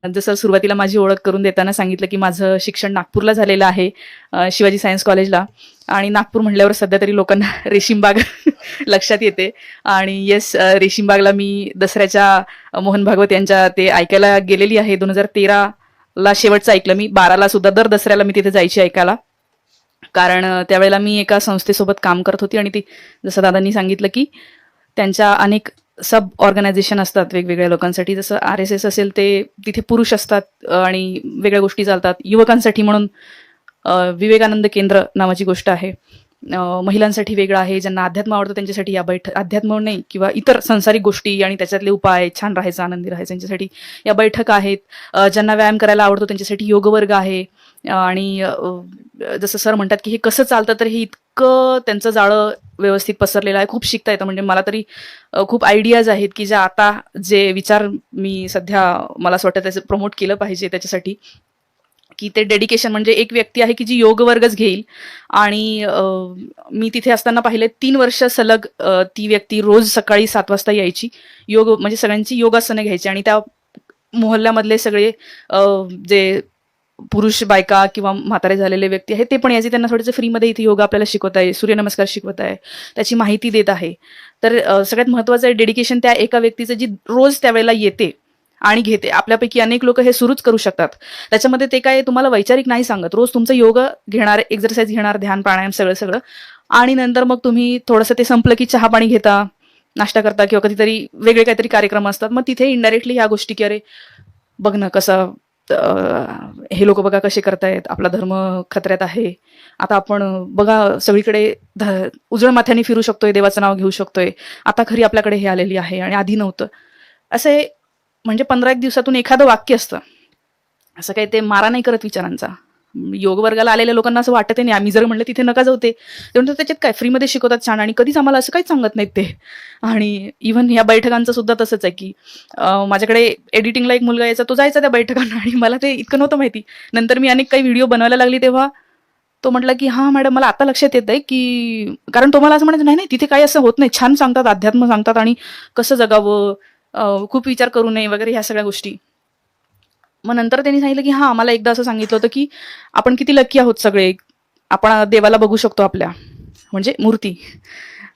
जसं सुरुवातीला माझी ओळख करून देताना सांगितलं की माझं शिक्षण नागपूरला झालेलं आहे, शिवाजी सायन्स कॉलेजला. आणि नागपूर म्हटल्यावर सध्या तरी लोकांना रेशीमबाग लक्षात येते. आणि येस, रेशीमबागला मी दसऱ्याच्या मोहन भागवत यांच्या ते ऐकायला गेलेली आहे. 2013ला शेवटचं ऐकलं मी. 12ला सुद्धा दर दसऱ्याला मी तिथे जायची ऐकायला. कारण त्यावेळेला मी एका संस्थेसोबत काम करत होती आणि ती, जसं दादांनी सांगितलं की त्यांच्या अनेक सब ऑर्गनायझेशन असतात वेगवेगळ्या लोकांसाठी. जसं RSS असेल ते तिथे पुरुष असतात आणि वेगळ्या गोष्टी चालतात. युवकांसाठी म्हणून विवेकानंद केंद्र नावाची गोष्ट आहे. महिलांसाठी वेगळं आहे. ज्यांना अध्यात्म आवडतं त्यांच्यासाठी या अध्यात्म नाही किंवा इतर संसारिक गोष्टी आणि त्याच्यातले उपाय, छान राहायचं, आनंदी राहायचं, त्यांच्यासाठी या बैठक आहेत. ज्यांना व्यायाम करायला आवडतो त्यांच्यासाठी योगवर्ग आहे. आणि जसं सर म्हणतात की हे कसं चालतं, तर हे इतकं त्यांचं जाळं व्यवस्थित पसरलेलं आहे. खूप शिकता येतं. म्हणजे मला तरी खूप आयडियाज आहेत की ज्या आता जे विचार मी सध्या मला असं वाटतं त्याचं प्रमोट केलं पाहिजे त्याच्यासाठी, की ते डेडिकेशन. म्हणजे एक व्यक्ती आहे की जी योग वर्गच घेईल. आणि मी तिथे असताना पाहिले 3 वर्ष सलग ती व्यक्ती रोज सकाळी 7 वाजता यायची. योग म्हणजे सगळ्यांची योगासनं घ्यायची. आणि त्या मोहल्ल्यामधले सगळे जे पुरुष बायका किंवा म्हातारे झालेले व्यक्ती आहेत ते पण यायचे. त्यांना थोडंसं फ्रीमध्ये इथे योगा आपल्याला शिकवत आहे, सूर्यनमस्कार शिकवत आहे, त्याची माहिती देत आहे. तर सगळ्यात महत्त्वाचं आहे डेडिकेशन त्या एका व्यक्तीचं, जी रोज त्यावेळेला येते आणि घेते. आपल्यापैकी अनेक लोक हे सुरूच करू शकतात. त्याच्यामध्ये ते काय तुम्हाला वैचारिक नाही सांगत. रोज तुमचं योग घेणार, एक्सरसाइज घेणार, ध्यान, प्राणायाम सगळं. आणि नंतर मग तुम्ही थोडंसं ते संपलं की चहा पाणी घेता, नाश्ता करता किंवा कधीतरी वेगळे काहीतरी कार्यक्रम असतात. मग तिथे इनडायरेक्टली ह्या गोष्टी की अरे बघ ना कसं हे लोक बघा कसे करतायत, आपला धर्म खतऱ्यात आहे. आता आपण बघा सगळीकडे उजळ माथ्याने फिरू शकतोय, देवाचं नाव घेऊ शकतोय. आता खरी आपल्याकडे हे आलेली आहे आणि आधी नव्हतं. असे म्हणजे 15-1 दिवसातून एखादं वाक्य असतं. असं काही ते मारा नाही करत विचारांचा. योग वर्गाला आलेल्या लोकांना असं वाटत नाही आम्ही जर म्हणलं तिथे नका जाऊ, ते म्हणतात त्याच्यात काय फ्रीमध्ये शिकवतात छान आणि कधीच आम्हाला असं काहीच सांगत नाहीत ते. आणि इव्हन ह्या बैठकांचं सुद्धा तसंच आहे की माझ्याकडे एडिटिंगला एक मुलगा यायचा, तो जायचा त्या बैठकांना आणि मला ते इतकं नव्हतं माहिती. नंतर मी अनेक काही व्हिडिओ बनवायला लागली तेव्हा तो म्हटला की हां मॅडम मला आता लक्षात येत आहे की, कारण तो मला असं म्हणायचं नाही तिथे काही असं होत नाही, छान सांगतात, अध्यात्म सांगतात आणि कसं जगावं, खूप विचार करू नये वगैरे ह्या सगळ्या गोष्टी. मग नंतर त्यांनी सांगितलं की हां मला एकदा असं सांगितलं होतं की आपण किती लकी आहोत सगळे, आपण देवाला बघू शकतो आपल्या म्हणजे मूर्ती.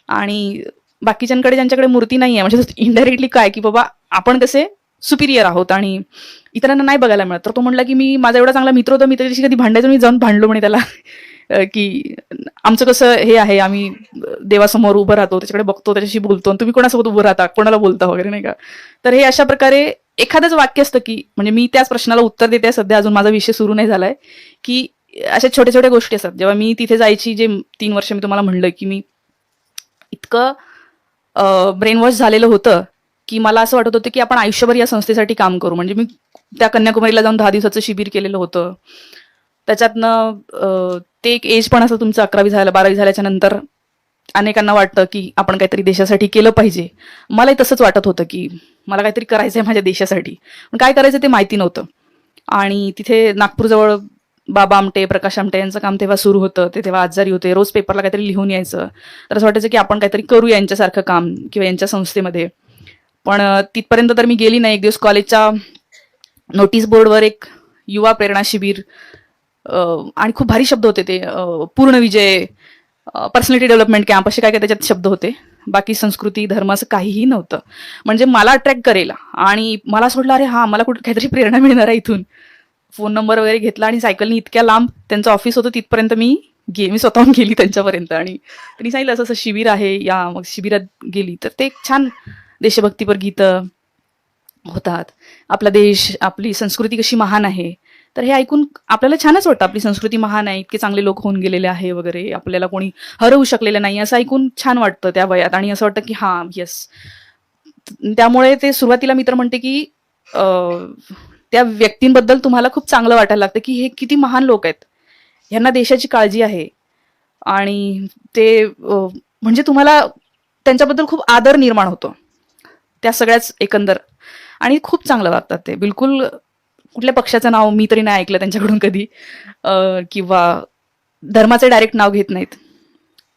आणि बाकीच्यांकडे ज्यांच्याकडे मूर्ती नाही आहे म्हणजे इनडायरेक्टली काय की बाबा आपण कसे सुपिरियर आहोत आणि इतरांना नाही बघायला मिळत. तर तो म्हणला की मी माझा एवढा चांगला मित्र होता, मी त्याच्याशी कधी भांडायचो, मी जाऊन भांडलो म्हणे त्याला की आमचं कसं हे आहे, आम्ही देवासमोर उभं राहतो, त्याच्याकडे बघतो, त्याच्याशी बोलतो, आणि तुम्ही कोणासोबत उभं राहता, कोणाला बोलता वगैरे नाही का. तर हे अशा प्रकारे एखादंच वाक्य असतं की म्हणजे मी त्याच प्रश्नाला उत्तर देते सध्या, अजून माझा विषय सुरू नाही झालाय, की अशा छोट्या छोट्या गोष्टी असतात. जेव्हा मी तिथे जायची, जे 3 वर्ष मी तुम्हाला म्हणलं की मी इतकं ब्रेन वॉश झालेलं होतं की मला असं वाटत होतं की आपण आयुष्यभर या संस्थेसाठी काम करू. म्हणजे मी त्या कन्याकुमारीला जाऊन 10 दिवसाचं शिबिर केलेलं होतं. त्याच्यातनं ते एक एज पण असं तुमचं 11वी झालं, 12वी झाल्याच्या नंतर अनेकांना वाटतं की आपण काहीतरी देशासाठी केलं पाहिजे. मलाही तसंच वाटत होतं की मला काहीतरी करायचं आहे माझ्या देशासाठी, पण काय करायचं ते माहिती नव्हतं. आणि तिथे नागपूरजवळ बाबा आमटे, प्रकाश आमटे यांचं काम तेव्हा सुरू होतं. ते तेव्हा आजारी होते, रोज पेपरला काहीतरी लिहून यायचं. तर असं वाटायचं की आपण काहीतरी करूया यांच्यासारखं काम किंवा यांच्या संस्थेमध्ये. पण तिथपर्यंत तर मी गेली नाही. एक दिवस कॉलेजच्या नोटीस बोर्डवर एक युवा प्रेरणा शिबिर, आणि खूप भारी शब्द होते ते, पूर्ण विजय, पर्सनॅलिटी डेव्हलपमेंट कॅम्प, असे काय काय त्याच्यात शब्द होते. बाकी संस्कृती धर्म असं काहीही नव्हतं. म्हणजे मला अट्रॅक्ट करेल आणि मला सोडलं अरे हां मला कुठे काहीतरी प्रेरणा मिळणार आहे इथून. फोन नंबर वगैरे घेतला आणि सायकलनी इतक्या लांब त्यांचं ऑफिस होतं तिथपर्यंत मी स्वतःहून गेली त्यांच्यापर्यंत. आणि त्यांनी सांगितलं असं असं शिबिर आहे या, मग शिबिरात गेली तर ते छान देशभक्तीपर गीतं होतात. आपला देश, आपली संस्कृती कशी महान आहे. तर हे ऐकून आपल्याला छानच वाटतं, आपली संस्कृती महान आहे, इतके चांगले लोक होऊन गेलेले आहे वगैरे, आपल्याला कोणी हरवू शकलेलं नाही असं ऐकून छान वाटतं त्या वयात. आणि असं वाटतं की हां येस. त्यामुळे ते सुरुवातीला मी तर म्हणते की त्या व्यक्तींबद्दल तुम्हाला खूप चांगलं वाटायला लागतं की हे किती महान लोक आहेत, ह्यांना देशाची काळजी आहे. आणि ते म्हणजे तुम्हाला त्यांच्याबद्दल खूप आदर निर्माण होतो त्या सगळ्याच एकंदर. आणि खूप चांगलं वागतात ते. बिलकुल कुठल्या पक्षाचं नाव मी तरी नाही ऐकलं त्यांच्याकडून कधी, किंवा धर्माचे डायरेक्ट नाव घेत नाहीत.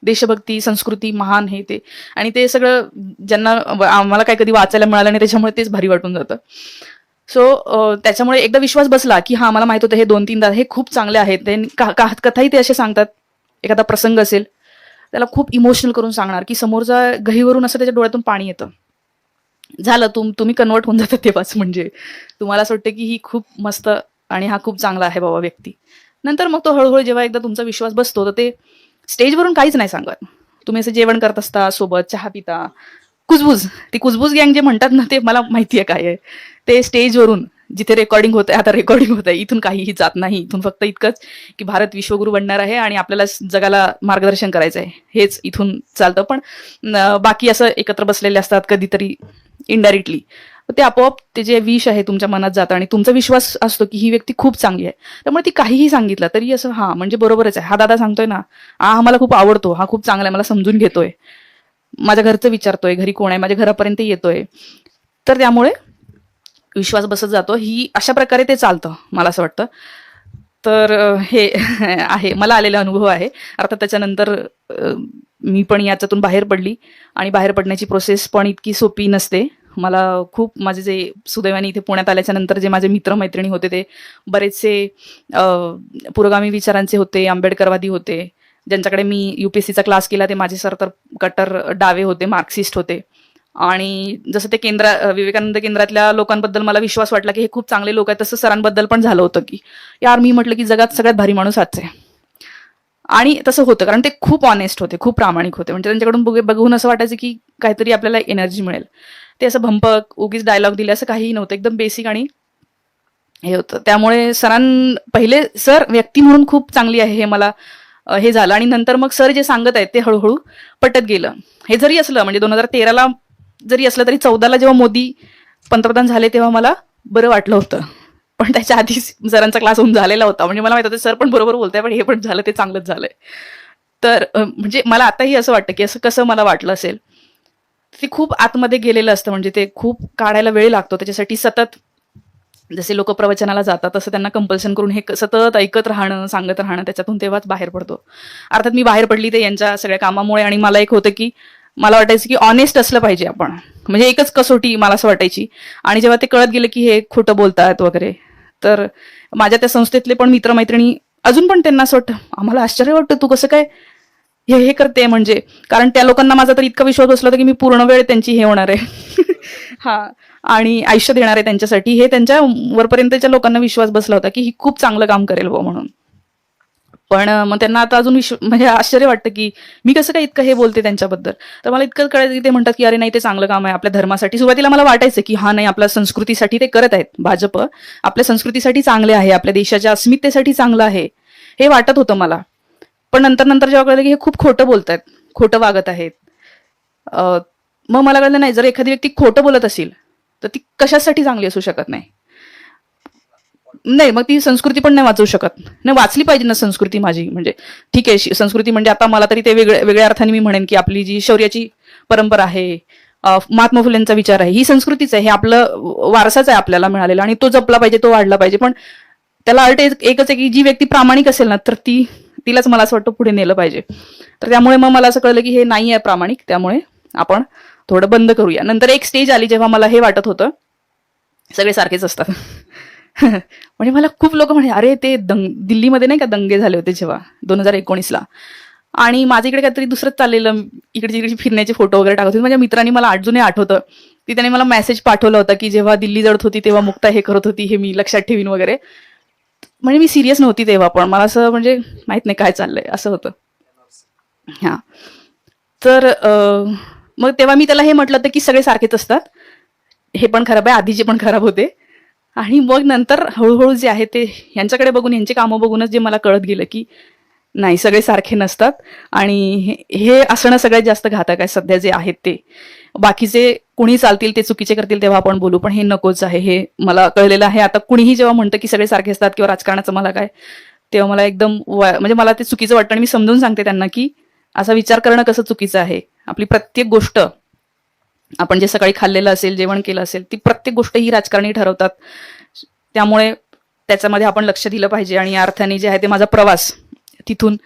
देशभक्ती, संस्कृती महान हे ते. आणि ते सगळं ज्यांना आम्हाला काय कधी वाचायला मिळालं नाही त्याच्यामुळे तेच भारी वाटून जातं. सो त्याच्यामुळे एकदा विश्वास बसला की हा मला माहित होतं हे 2-3 हे खूप चांगले आहेत. कथाही ते असे सांगतात. एखादा प्रसंग असेल त्याला खूप इमोशनल करून सांगणार की समोरचा गहीवरून असं त्याच्या डोळ्यातून पाणी येतं. झालं तुम्ही कन्वर्ट होऊन जाता तेव्हाच. म्हणजे तुम्हाला असं वाटतं की ही खूप मस्त आणि हा खूप चांगला आहे बाबा व्यक्ती. नंतर मग तो हळूहळू जेव्हा एकदा तुमचा विश्वास बसतो तर ते स्टेजवरून काहीच नाही सांगत. तुम्ही असं जेवण करत असता सोबत, चहा पिता, कुजबूज, ती कुजबूज गँग जे म्हणतात ना ते मला माहिती आहे काय आहे. ते स्टेजवरून जिथे रेकॉर्डिंग होत आहे, आता रेकॉर्डिंग होत आहे, इथून काहीही जात नाही. इथून फक्त इतकंच की भारत विश्वगुरू बनणार आहे आणि आपल्याला जगाला मार्गदर्शन करायचं आहे, हेच इथून चालतं. पण बाकी असं एकत्र बसलेले असतात कधीतरी इनडायरेक्टली. ते आपोआप ते जे विष आहे तुमच्या मनात जातं आणि तुमचा विश्वास असतो की ही व्यक्ती खूप चांगली आहे. त्यामुळे ती काहीही सांगितलं तरी असं हां म्हणजे बरोबरच आहे. हा दादा सांगतोय ना, हा मला खूप आवडतो, हा खूप चांगला आहे, मला समजून घेतोय, माझ्या घरचं विचारतोय, घरी कोण आहे, माझ्या घरापर्यंत येतोय. तर त्यामुळे विश्वास बसत जातो. ही अशा प्रकारे ते चालतं मला असं वाटतं. तर हे आहे मला आलेला अनुभव आहे. अर्थात त्याच्यानंतर मी पण याच्यातून बाहेर पडली आणि बाहेर पडण्याची प्रोसेस पण इतकी सोपी नसते. मला खूप माझे जे सुदैवाने इथे पुण्यात आल्याच्या नंतर जे माझे मित्रमैत्रिणी होते ते बरेचसे पुरोगामी विचारांचे होते, आंबेडकरवादी होते. ज्यांच्याकडे मी UPSCचा क्लास केला ते माझे सर तर कट्टर डावे होते, मार्क्सिस्ट होते. आणि जसं ते विवेकानंद केंद्रातल्या लोकांबद्दल मला विश्वास वाटला की हे खूप चांगले लोक आहेत, तसं सरांबद्दल पण झालं होतं की यार मी म्हटलं की जगात सगळ्यात भारी माणूस हाच आहे. आणि तसं होतं कारण ते खूप ऑनेस्ट होते, खूप प्रामाणिक होते. म्हणजे त्यांच्याकडून बघून असं वाटायचं की काहीतरी आपल्याला एनर्जी मिळेल. ते असं भंपक उगीच डायलॉग दिले असं काहीही नव्हतं, एकदम बेसिक आणि हे होतं. त्यामुळे पहिले सर व्यक्ती म्हणून खूप चांगली आहे हे मला हे झालं. आणि नंतर मग सर जे सांगत आहेत ते हळूहळू पटत गेलं. हे जरी असलं म्हणजे 2013ला जरी असलं तरी 14ला जेव्हा मोदी पंतप्रधान झाले तेव्हा मला बरं वाटलं होतं. पण त्याच्या आधीच सरांचा क्लास होऊन झालेला होता. म्हणजे मला माहित होतं सर पण बरोबर बोलताय, पण हे पण झालं ते चांगलंच झालंय. तर म्हणजे मला आताही असं वाटतं की असं कसं मला वाटलं असेल. ते खूप आतमध्ये गेलेलं असतं. म्हणजे ते खूप काढायला वेळ लागतो. त्याच्यासाठी सतत जसे लोक प्रवचनाला जातात तसं त्यांना कंपल्शन करून हे सतत ऐकत राहणं, सांगत राहणं, त्याच्यातून तेव्हाच बाहेर पडतो. अर्थात मी बाहेर पडली ते यांच्या सगळ्या कामामुळे. आणि मला एक होतं की मला वाटायचं की ऑनेस्ट असलं पाहिजे आपण. म्हणजे एकच कसोटी मला असं वाटायची. आणि जेव्हा ते कळत गेलं की हे खोटं बोलतात वगैरे, तर माझ्या त्या संस्थेतले पण मित्रमैत्रिणी अजून पण त्यांना असं वाटतं, आम्हाला आश्चर्य वाटतं तू कसं काय हे करते. म्हणजे कारण त्या लोकांना माझा तर इतका विश्वास बसला होता की मी पूर्ण वेळ त्यांची हे होणार आहे हा आणि आयुष्य देणार आहे त्यांच्यासाठी. हे त्यांच्या वरपर्यंतच्या लोकांना विश्वास बसला होता की ही खूप चांगलं काम करेल बुवा म्हणून. पण मग त्यांना आता अजून म्हणजे आश्चर्य वाटतं की मी कसं काय इतकं हे बोलते त्यांच्याबद्दल. तर मला इतकं कळायचं की ते म्हणतात की अरे नाही ते चांगलं काम आहे आपल्या धर्मासाठी. सुरुवातीला मला वाटायचं की हा नाही आपल्या संस्कृतीसाठी ते करत आहेत, भाजप आपल्या संस्कृतीसाठी चांगले आहे, आपल्या देशाच्या अस्मितेसाठी चांगलं आहे हे वाटत होतं मला. पण नंतर जेव्हा कळलं की हे खूप खोटं बोलतायत, खोटं वागत आहेत, मग मला कळलं नाही जर एखादी व्यक्ती खोटं बोलत असेल तर ती कशासाठी चांगली असू शकत नाही. मग ती संस्कृती पण नाही वाचवू शकत. नाही वाचली पाहिजे ना संस्कृती माझी. म्हणजे ठीक आहे संस्कृती म्हणजे आता मला तरी ते वेगळ्या अर्थाने मी म्हणेन की आपली जी शौर्याची परंपरा आहे, महात्मा फुलेंचा विचार आहे, ही संस्कृतीच आहे, हे आपलं वारसाच आहे आपल्याला मिळालेला आणि तो जपला पाहिजे, तो वाढला पाहिजे. पण त्याला अल्ट एकच आहे की जी व्यक्ती प्रामाणिक असेल ना तर तिलाच मला असं वाटतं पुढे नेलं पाहिजे. तर त्यामुळे मग मला असं कळलं की हे नाही आहे प्रामाणिक, त्यामुळे आपण थोडं बंद करूया. नंतर एक स्टेज आली जेव्हा मला हे वाटत होतं सगळे सारखेच असतात म्हणजे मला खूप लोक म्हणे अरे ते दिल्लीमध्ये नाही का दंगे झाले होते जेव्हा 2019ला, आणि माझ्या इकडे काहीतरी दुसरंच चाललेलं, इकडची फिरण्याचे फोटो वगैरे टाकत होते. माझ्या मित्रांनी मला अजूनही आठवतं की त्याने मला मेसेज पाठवला होता की जेव्हा दिल्ली जळत होती तेव्हा मुक्ता हे करत होती, हे मी लक्षात ठेवीन वगैरे. म्हणजे मी सिरियस नव्हती तेव्हा, पण मला असं म्हणजे माहित नाही काय चाललंय असं होतं. हा तर मग तेव्हा मी त्याला हे म्हटलं होतं की सगळे सारखेच असतात, हे पण खराब आहे, आधीचे पण खराब होते. आणि मग नंतर हळूहळू जे आहे ते यांच्याकडे बघून, यांची कामं बघूनच जे मला कळत गेलं की नाही सगळे सारखे नसतात आणि हे असणं सगळ्यात जास्त घातक आहे सध्या जे आहेत ते. बाकीचे कुणी चालतील ते चुकीचे करतील तेव्हा आपण बोलू, पण हे नकोच आहे हे मला कळलेलं आहे. आता कुणीही जेव्हा म्हणतं की सगळे सारखे असतात किंवा राजकारणाचं मला काय, तेव्हा मला एकदम म्हणजे मला ते चुकीचं वाटतं आणि मी समजून सांगते त्यांना की असा विचार करणं कसं चुकीचं आहे. आपली प्रत्येक गोष्ट, आपण जे सकाळी खाल्लेलं असेल, जेवण केलं असेल, ती प्रत्येक गोष्ट ही राजकारणी ठरवतात. त्यामुळे त्याच्यामध्ये आपण लक्ष दिलं पाहिजे. आणि या अर्थाने जे आहे ते माझा प्रवास तिथून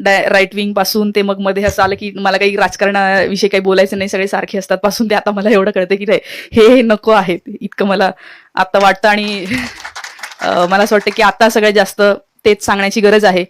राईट विंग पासून ते मग मध्ये असं आलं की मला काही राजकारणाविषयी काही बोलायचं नाही, सगळे सारखे असतात पासून ते आता मला एवढं कळतं की नाही, हे नको आहे इतकं मला आता वाटतं. आणि मला असं वाटतं की आता सगळ्यात जास्त तेच सांगण्याची गरज आहे